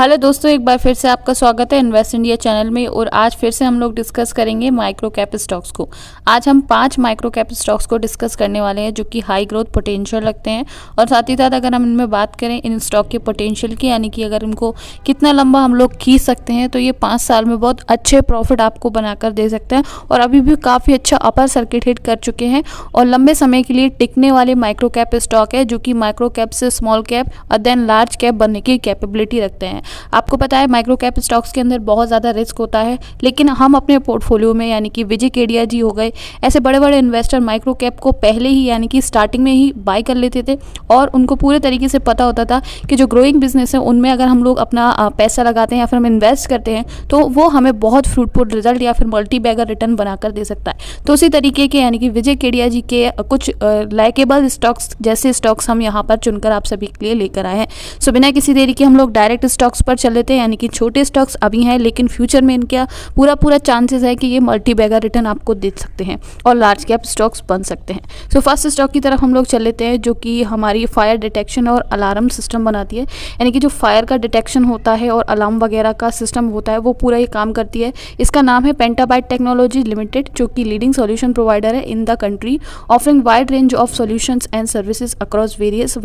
Hello दोस्तों, एक बार फिर से आपका स्वागत है इन्वेस्ट इंडिया चैनल में। और आज फिर से हम लोग डिस्कस करेंगे माइक्रो कैप स्टॉक्स को। आज हम 5 माइक्रो कैप स्टॉक्स को डिस्कस करने वाले हैं जो कि हाई ग्रोथ पोटेंशियल रखते हैं। और साथ ही साथ अगर हम इनमें बात करें इन स्टॉक के पोटेंशियल की, यानी कि अगर इनको कितना लंबा हम लोग खींच सकते हैं, तो ये 5 साल में बहुत अच्छे प्रॉफिट आपको बनाकर दे सकते हैं। और अभी भी काफ़ी अच्छा अपर सर्किट हिट कर चुके हैं और लंबे समय के लिए टिकने वाले माइक्रो कैप स्टॉक है, जो कि माइक्रो कैप से स्मॉल कैप और देन लार्ज कैप बनने की कैपेबिलिटी रखते हैं। आपको पता है माइक्रो कैप स्टॉक्स के अंदर बहुत ज़्यादा रिस्क होता है, लेकिन हम अपने पोर्टफोलियो में, यानी कि विजय केडिया जी हो गए, ऐसे बड़े बड़े इन्वेस्टर माइक्रो कैप को पहले ही, यानी कि स्टार्टिंग में ही बाय कर लेते थे। और उनको पूरे तरीके से पता होता था कि जो ग्रोइंग बिजनेस है उनमें अगर हम लोग अपना पैसा लगाते हैं या फिर हम इन्वेस्ट करते हैं तो वो हमें बहुत फ्रूटफुल रिजल्ट या फिर मल्टी बैगर रिटर्न बनाकर दे सकता है। तो उसी तरीके के, यानी कि विजय केडिया जी के कुछ लाइकेबल स्टॉक्स जैसे स्टॉक्स हम यहाँ पर चुनकर आप सभी के लिए लेकर आए हैं। सो बिना किसी देरी के हम लोग डायरेक्ट स्टॉक्स पर चल लेते हैं। यानी कि छोटे स्टॉक्स अभी हैं, लेकिन फ्यूचर में इनका पूरा चांसेस है कि ये मल्टी बैगर रिटर्न आपको दे सकते हैं और लार्ज कैप स्टॉक्स बन सकते हैं। सो फर्स्ट स्टॉक की तरफ हम लोग चल लेते हैं, जो कि हमारी फायर डिटेक्शन और अलार्म सिस्टम बनाती है। यानी कि जो फायर का डिटेक्शन होता है और अलार्म वगैरह का सिस्टम होता है वो पूरा ये काम करती है। इसका नाम है पेंटाबाइट टेक्नोलॉजी लिमिटेड, जो कि लीडिंग सॉल्यूशन प्रोवाइडर है in the country, offering wide range of solutions and services across various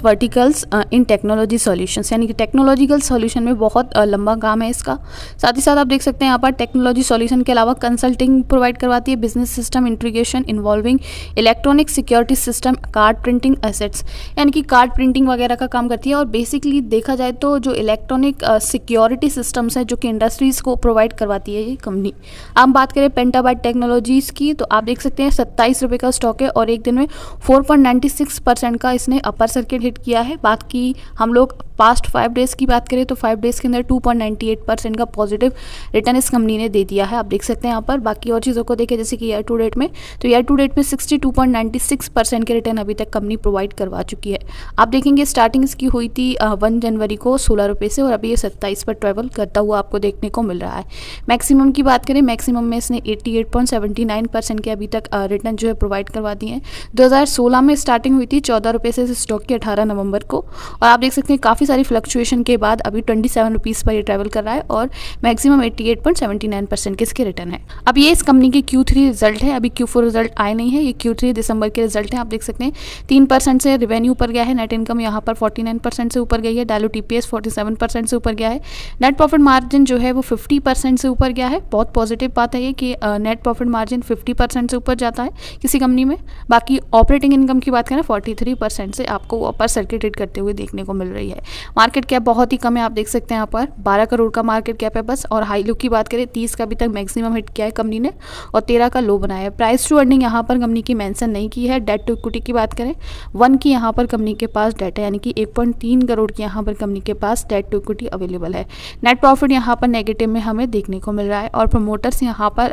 verticals in technology solutions. यानी कि टेक्नोलॉजिकल सॉल्यूशन में बहुत लंबा काम है इसका। साथ ही साथ आप देख सकते हैं यहाँ पर टेक्नोलॉजी सॉल्यूशन के अलावा कंसल्टिंग प्रोवाइड करवाती है, business system integration involving electronic security system, card printing assets, यानी कि कार्ड प्रिंटिंग वगैरह का काम करती है। और बेसिकली देखा जाए तो जो इलेक्ट्रॉनिक सिक्योरिटी सिस्टम्स है जो कि इंडस्ट्रीज़ को प्रोवाइड करवाती है ये कंपनी। आप बात करें पेंटाबाइट टेक्नोलॉजीज़ की, तो आप देख सकते हैं 27 रुपये का स्टॉक है और एक दिन में 4.96% का इसने अपर सर्किट हिट किया है। बात की हम लोग पास्ट 5 डेज़ की बात करें तो 5 डेज़ के अंदर 2.98% का पॉजिटिव रिटर्न इस कंपनी ने दे दिया है। आप देख सकते हैं यहाँ पर। बाकी और चीज़ों को देखें जैसे कि ईयर टू डेट में, तो ईयर टू डेट में 62.96% के रिटर्न अभी तक कंपनी प्रोवाइड करवा चुकी है। आप देखेंगे स्टार्टिंग इसकी हुई थी 1 जनवरी को 16 रुपये से, और अभी ये 27 पर ट्रेवल करता हुआ आपको देखने को मिल रहा है। मैक्सिमम की बात करें, मैक्सिमम में इसने 88.79% के अभी तक रिटर्न जो है प्रोवाइड करवा दिए हैं। 2016 में स्टार्टिंग हुई थी 14 रुपये से स्टॉक की 18 नवंबर को, और आप देख सकते हैं काफ़ी सारी फ्लक्चुएशन के बाद अभी 27 रुपीज़ पर ये ट्रैवल कर रहा है और मैक्सिमम 88.79% के इसके रिटर्न है। अब ये इस कंपनी के Q3 रिजल्ट है, अभी Q4 रिजल्ट आए नहीं है, ये Q3 दिसंबर के रिजल्ट हैं। आप देख सकते हैं 3% से रेवेन्यू ऊपर गया है, नेट इनकम यहाँ पर 49% से ऊपर गई है, डायलूट EPS 47% से ऊपर गया है, नेट प्रॉफिट मार्जिन जो है वो 50% से ऊपर गया है। बहुत पॉजिटिव बात है ये कि नेट प्रॉफिट मार्जिन 50% से ऊपर जाता है किसी कंपनी में। बाकी ऑपरेटिंग इनकम की बात करें 43% से आपको वो अपर सर्किट हिट करते हुए देखने को मिल रही है। मार्केट कैप बहुत ही कम है, आप देख सकते हैं यहाँ पर 12 करोड़ का मार्केट कैप है बस। और हाई लो की बात करें 30 का अभी तक मैक्सिमम हिट किया है कंपनी ने और 13 का लो बनाया है। प्राइस टू अर्निंग यहाँ पर कंपनी की मेंशन नहीं की है। डेट टू इक्विटी की बात करें 1 की यहाँ पर कंपनी के पास डेट है, यानी कि 1.3 करोड़ की यहाँ पर कंपनी के पास डेट टू इक्विटी अवेलेबल है। नेट प्रॉफिट यहाँ पर नेगेटिव में हमें देखने को मिल रहा है और प्रमोटर्स यहाँ पर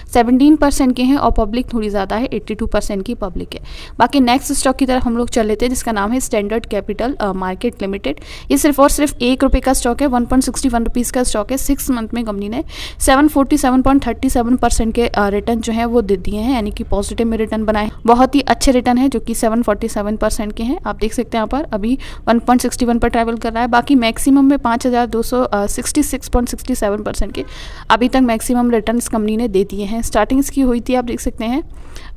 17% के हैं और पब्लिक थोड़ी ज़्यादा है, 82% की पब्लिक है। बाकी नेक्स्ट स्टॉक की तरफ हम लोग चल लेते हैं, जिसका नाम है स्टैंडर्ड कैपिटल मार्केट लिमिटेड। ये सिर्फ और सिर्फ 1 रुपये का स्टॉक है, 1.61 रुपीज़ का स्टॉक है। 6 मंथ में कंपनी ने 747.37% के रिटर्न जो है वो दे दिए हैं, यानी कि पॉजिटिव में रिटर्न बनाए। बहुत ही अच्छे रिटर्न है जो कि 747% के हैं। आप देख सकते हैं यहाँ पर अभी 1.61 पर ट्रैवल कर रहा है। बाकी मैक्सिमम में 5266.67% के अभी तक मैक्सिमम रिटर्न इस कंपनी ने दे दिए हैं। स्टार्टिंग इसकी हुई थी, आप देख सकते हैं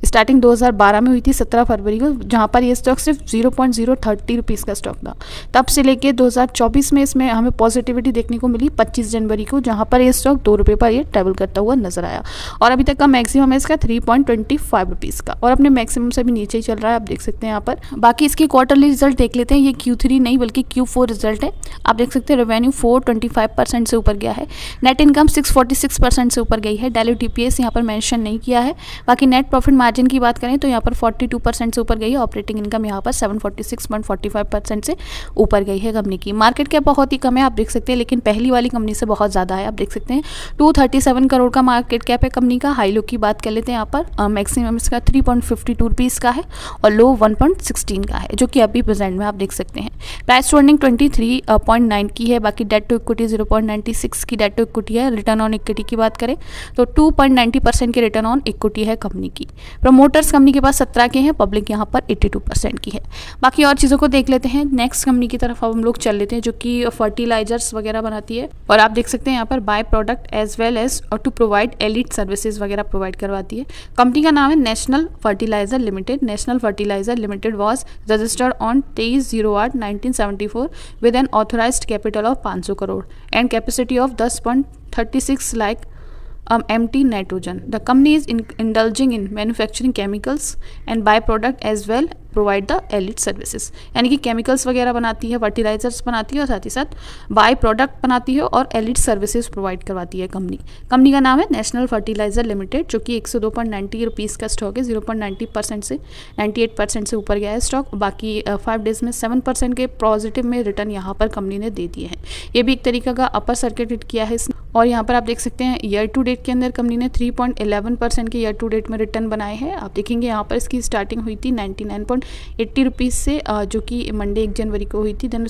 स्टार्टिंग 2012 में हुई थी 17 फरवरी को, जहाँ पर ये स्टॉक सिर्फ 0.030 रुपीज़ का स्टॉक था। तब से लेके 2024 में इसमें हमें पॉजिटिविटी देखने को मिली 25 जनवरी को, जहाँ पर ये स्टॉक 2 रुपये पर ये ट्रैवल करता हुआ नजर आया। और अभी तक का मैक्सिमम है इसका 3.25 रुपीज़ का, और अपने मैक्सिमम से भी नीचे ही चल रहा है, आप देख सकते हैं यहाँ पर। बाकी इसकी क्वार्टरली रिजल्ट देख लेते हैं। ये Q3 नहीं बल्कि Q4 रिजल्ट है। आप देख सकते हैं रेवेन्यू 425% से ऊपर गया है, नेट इनकम 646% से ऊपर गई है, डायलूट EPS यहाँ पर मेंशन नहीं किया है। बाकी नेट प्रॉफिट मार्जिन की बात करें तो यहाँ पर 42% से ऊपर गई है, ऑपरेटिंग इनकम यहाँ पर 746.45% से ऊपर गई है कंपनी की। मार्केट कैप बहुत ही कम है, आप देख सकते हैं, लेकिन पहली वाली कंपनी से बहुत ज़्यादा है। आप देख सकते हैं 237 करोड़ का मार्केट कैप है कंपनी का। हाई लो की बात कर लेते हैं यहाँ पर, मैक्सिमम इसका 3.52 रुपीज़ का है और लो 1.16 का है, जो कि अभी प्रेजेंट में आप देख सकते हैं। प्राइस टू अर्निंग 23.9 की है। बाकी डेट टू इक्विटी 0.96 की डेट टू इक्विटी है। रिटर्न ऑन इक्विटी की बात करें तो 2.90% के रिटर्न ऑन इक्विटी है कंपनी की। प्रमोटर्स कंपनी के पास 17 के हैं, पब्लिक यहाँ पर 82% की है। बाकी और चीज़ों को देख लेते हैं। नेक्स्ट कंपनी की तरफ अब हम लोग चल लेते हैं जो कि फर्टिलाइजर्स वगैरह बनाती है, और आप देख सकते हैं यहाँ पर buy product as well as और टू प्रोवाइड एलिट सर्विसेज वगैरह प्रोवाइड करवाती है। कंपनी का नाम है National Fertilizer Limited. National Fertilizer Limited was registered on 23/08/1974 with an authorised capital of 500 crore and capacity of 10.36 lakh empty nitrogen. The company is indulging in manufacturing chemicals and byproduct as well provide the elite services, यानी कि chemicals वगैरह बनाती है, fertilisers बनाती है और साथ ही साथ बाय प्रोडक्ट बनाती है और एलिट सर्विसेज प्रोवाइड करवाती है कंपनी का नाम है नेशनल फर्टिलाइजर लिमिटेड, जो कि 102.90 रुपीज़ का स्टॉक है। 0.90% से 98% से ऊपर गया है स्टॉक। बाकी 5 डेज में 7% के पॉजिटिव में रिटर्न यहाँ पर कंपनी ने दे दिए हैं। ये भी एक तरीका का अपर सर्किट हिट किया है इसने। और यहाँ पर आप देख सकते हैं ईयर टू डेट के अंदर कंपनी ने 3.11% के ईयर टू डेट में रिटर्न बनाए हैं। आप देखेंगे यहाँ पर इसकी स्टार्टिंग हुई थी 99.80 रुपीज़ से, जो कि मंडे 1 जनवरी को हुई थी। देन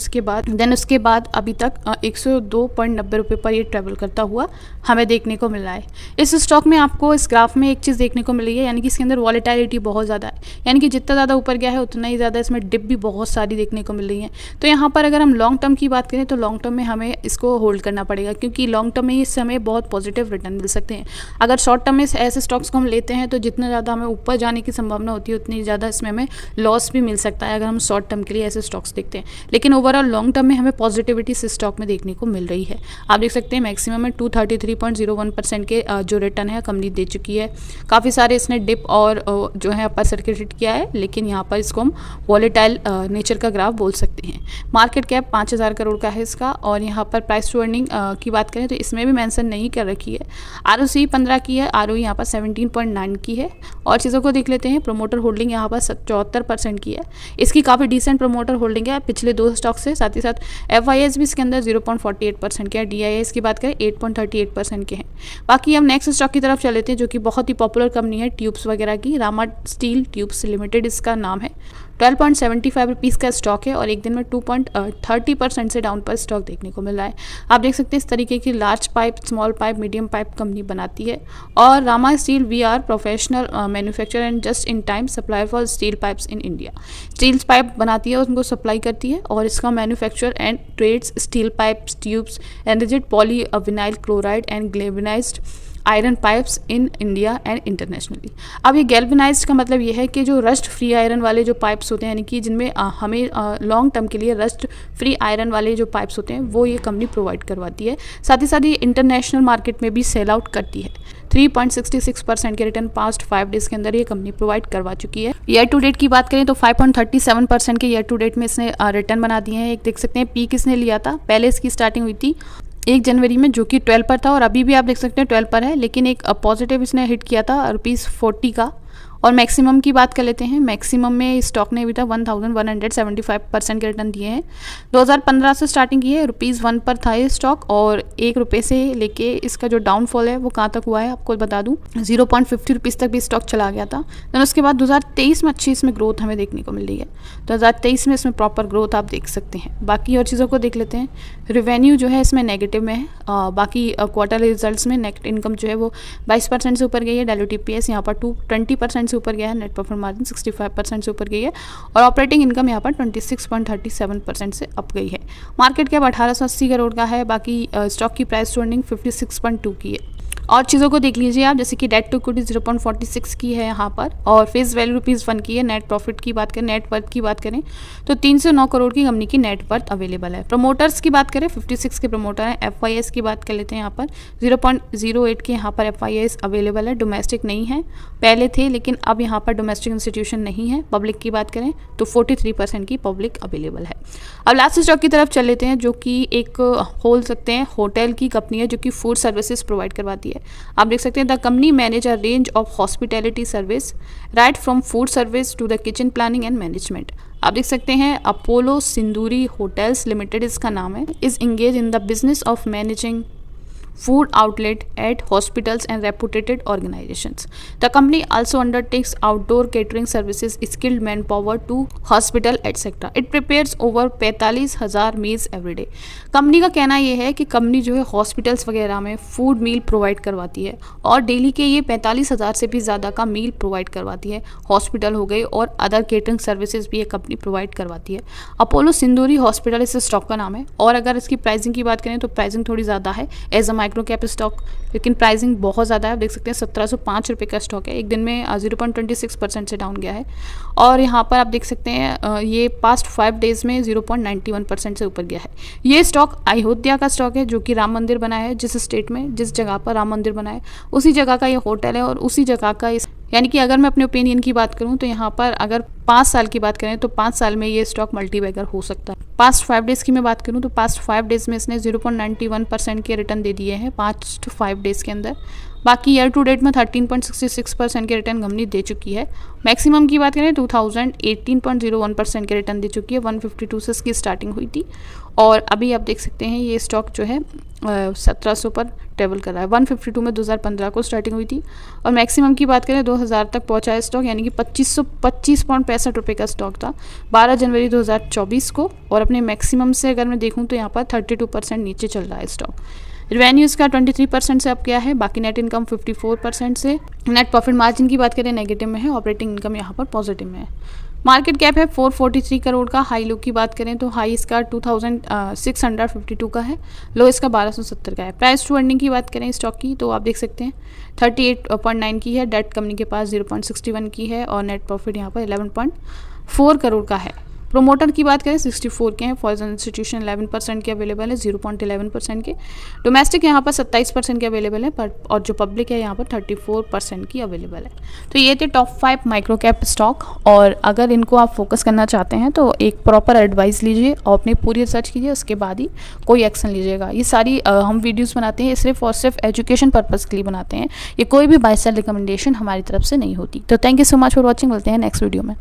उसके बाद अभी तक 102.90 रुपये पर ये ट्रेवल करता हुआ हमें देखने को मिल रहा है। इस स्टॉक में आपको इस ग्राफ में एक चीज़ देखने को मिल रही है, यानी कि इसके अंदर वॉलेटिलिटी बहुत ज़्यादा है, यानी कि जितना ज़्यादा ऊपर गया है उतना ही ज़्यादा इसमें डिप भी बहुत सारी देखने को मिल रही है। तो यहाँ पर अगर हम लॉन्ग टर्म की बात करें तो लॉन्ग टर्म में हमें इसको होल्ड करना पड़ेगा, क्योंकि लॉन्ग टर्म में इससे हमें बहुत पॉजिटिव रिटर्न मिल सकते हैं। अगर शॉर्ट टर्म में ऐसे स्टॉक्स को हम लेते हैं तो जितना ज़्यादा हमें ऊपर जाने की संभावना होती है उतनी ज़्यादा इसमें हमें लॉस भी मिल सकता है अगर हम शॉर्ट टर्म के लिए ऐसे स्टॉक्स देखते हैं। लेकिन ओवरऑल लॉन्ग टर्म में हमें पॉजिटिविटी इस स्टॉक में देखने को मिल रही है। आप देख सकते हैं मैक्सिमम में 233.01% के जो रिटर्न है कंपनी दे चुकी है। काफ़ी सारे इसने डिप और जो है अपर सर्किट हिट किया है, लेकिन यहाँ पर इसको हम वॉलेटाइल नेचर का ग्राफ बोल सकते हैं। मार्केट कैप 5000 करोड़ का है इसका, और यहाँ पर प्राइस टू अर्निंग की बात करें तो इसमें भी मेंशन नहीं कर रखी है। ROC 15 की है, ROE यहाँ पर 17.9 की है। और चीज़ों को देख लेते हैं। प्रोमोटर होल्डिंग यहाँ पर 74% की है। इसकी काफ़ी डिसेंट प्रोमोटर होल्डिंग है पिछले 2 स्टॉक से। साथ ही साथ FIS भी इसके अंदर 0.48% के है। DIS की बात करें 8.38% के हैं। बाकी हम नेक्स्ट स्टॉक की तरफ चल लेते हैं जो कि बहुत ही पॉपुलर कंपनी है ट्यूब्स वगैरह की। रामा स्टील ट्यूब्स लिमिटेड इसका नाम है। 12.75 रुपीज़ का स्टॉक है और एक दिन में 2.30% से डाउन पर स्टॉक देखने को मिल रहा है। आप देख सकते हैं इस तरीके की large pipe, small pipe, medium pipe company बनाती है। और Rama steel we are professional manufacture and just in time supplier for steel pipes in India. Steel pipe बनाती है और उनको सप्लाई करती है, और इसका manufacture and trades steel pipes, tubes and rigid poly vinyl chloride and galvanised iron pipes in India and internationally. अब ये गैल्वेनाइज्ड का मतलब ये है कि जो रस्ट फ्री आयरन वाले जो पाइप्स होते हैं, यानी कि जिनमें हमें लॉन्ग टर्म के लिए रस्ट फ्री आयरन वाले जो पाइप्स होते हैं वो ये कंपनी प्रोवाइड करवाती है। साथ ही साथ ये इंटरनेशनल मार्केट में भी सेल आउट करती है। 3.66% के रिटर्न पास्ट 5 डेज के अंदर ये कंपनी प्रोवाइड करवा चुकी है। ईयर टू डेट की बात करें तो 5.37% के ईयर टू डेट में इसने रिटर्न बना दिए हैं। एक देख सकते हैं पीक इसने लिया था, पहले इसकी स्टार्टिंग हुई थी 1 जनवरी में, जो कि 12 पर था, और अभी भी आप देख सकते हैं 12 पर है, लेकिन एक पॉजिटिव इसने हिट किया था ₹40 का। और मैक्सिमम की बात कर लेते हैं। मैक्सिमम में स्टॉक ने अभी तक 1175% के रिटर्न दिए हैं। 2015 से स्टार्टिंग की है, ₹1 पर था ये स्टॉक, और ₹1 से लेके इसका जो डाउनफॉल है वो कहाँ तक हुआ है आपको बता दूं, 0.50 रुपीज़ तक भी स्टॉक चला गया था। देन उसके बाद 2023 में अच्छी इसमें ग्रोथ हमें देखने को मिल रही है। 2023 में इसमें प्रॉपर ग्रोथ आप देख सकते हैं। बाकी और चीज़ों को देख लेते हैं। रेवेन्यू जो है इसमें नेगेटिव में है। बाकी क्वार्टर रिजल्ट्स में नेट इनकम जो है वो 22% से ऊपर गई है। डायल्यूटेड EPS यहाँ पर 20% से ऊपर गया है। नेट प्रॉफिट मार्जिन 65% से ऊपर गई है, और ऑपरेटिंग इनकम यहाँ पर 26.37% से अप गई है। मार्केट कैप 1880 करोड़ का है। बाकी स्टॉक की प्राइस टू अर्निंग 56.2 की है। और चीज़ों को देख लीजिए आप, जैसे कि डेट टू इक्विटी 0.46 की है यहाँ पर, और फेस वैल्यू ₹1 की है। नेट प्रॉफिट की बात करें, नेट वर्थ की बात करें तो 309 करोड़ की कंपनी की नेट वर्थ अवेलेबल है। प्रमोटर्स की बात करें 56 के प्रमोटर हैं। FIS की बात कर लेते हैं यहाँ पर 0.08 के यहाँ पर FIS अवेलेबल है। डोमेस्टिक नहीं है, पहले थे लेकिन अब यहाँ पर डोमेस्टिक इंस्टीट्यूशन नहीं है। पब्लिक की बात करें तो 43% की पब्लिक अवेलेबल है। अब लास्ट स्टॉक की तरफ चल लेते हैं, जो कि एक बोल सकते हैं होटल की कंपनी है जो कि फूड सर्विसेज प्रोवाइड करवाती है। आप देख सकते हैं the company manage a range of hospitality service right from food service to the kitchen planning and management. आप देख सकते हैं अपोलो सिंदूरी होटल्स लिमिटेड इसका नाम है। Is engage in the business of managing food outlet at hospitals and reputed organizations. The company also undertakes outdoor catering services, skilled manpower to hospital etc. It prepares over 45,000 meals every day. Company का कहना ये है कि company जो है hospitals वगैरह में food meal provide करवाती है और डेली के ये 45,000 से भी ज़्यादा का मील प्रोवाइड करवाती है। हॉस्पिटल हो गई और अदर केटरिंग सर्विसेज भी ये कंपनी प्रोवाइड करवाती है। अपोलो सिंदूरी हॉस्पिटल इस स्टॉक का नाम है और अगर इसकी प्राइसिंग की बात करें तो प्राइसिंग थोड़ी ज़्यादा है as a micro cap stock, लेकिन प्राइसिंग बहुत ज़्यादा है। आप देख सकते हैं 1705 रुपये का स्टॉक है। एक दिन में 0.26% से डाउन गया है और यहाँ पर आप देख सकते हैं ये पास्ट 5 डेज में 0.91% से ऊपर गया है। ये स्टॉक अयोध्या का स्टॉक है जो कि राम मंदिर बना है, जिस स्टेट में जिस जगह पर राम मंदिर बना है उसी जगह का ये होटल है और उसी जगह का इस यानी कि अगर मैं अपने ओपिनियन की बात करूं तो यहाँ पर अगर 5 साल की बात करें तो 5 साल में ये स्टॉक मल्टीबैगर हो सकता है। पास्ट 5 डेज़ की मैं बात करूं तो पास्ट 5 डेज़ में इसने 0.91% के रिटर्न दे दिए हैं पास्ट 5 डेज़ के अंदर। बाकी ईयर टू डेट में 13.66% के रिटर्न कंपनी दे चुकी है। मैक्सिमम की बात करें 2018.01% के रिटर्न दे चुकी है। 152 से इसकी स्टार्टिंग हुई थी और अभी आप देख सकते हैं ये स्टॉक जो है 1700 पर ट्रेवल कर रहा है। 152 में 2015 को स्टार्टिंग हुई थी और मैक्सिमम की बात करें 2000 तक पहुंचा है स्टॉक, यानी कि 2525.65 रुपये का स्टॉक था 12 जनवरी 2024 को और अपने मैक्सिमम से अगर मैं देखूं तो यहाँ पर 32% नीचे चल रहा है स्टॉक। रेवेन्यू इसका 23% से अप किया है, बाकी नेट इनकम 54% से। नेट प्रॉफिट मार्जिन की बात करें नेगेटिव में है, ऑपरेटिंग इनकम यहाँ पर पॉजिटिव में है। मार्केट कैप है 443 करोड़ का। हाई लो की बात करें तो हाई इसका 2652 का है, लो इसका 1270 का है। प्राइस टू अर्निंग की बात करें स्टॉक की तो आप देख सकते हैं 38.9 की है। डेट कंपनी के पास 0.61 की है और नेट प्रॉफिट यहाँ पर 11.4 करोड़ का है। प्रोमोटर की बात करें 64 के हैं। फॉरेन इंस्टीट्यूशन 11% के अवेलेबल है, 0.11% के। डोमेस्टिक यहाँ पर 27% के अवेलेबल है पर और जो पब्लिक है यहाँ पर 34% की अवेलेबल है। तो ये थे टॉप 5 माइक्रो कैप स्टॉक और अगर इनको आप फोकस करना चाहते हैं तो एक प्रॉपर एडवाइस लीजिए और अपनी पूरी रिसर्च कीजिए, उसके बाद ही कोई एक्शन लीजिएगा। ये सारी हम वीडियोज़ बनाते हैं सिर्फ और सिर्फ एजुकेशन पर्पज़ के लिए बनाते हैं, ये कोई भी बाय सेल रिकमेंडेशन हमारी तरफ से नहीं होती। तो thank you so much for watching, मिलते हैं नेक्स्ट वीडियो में।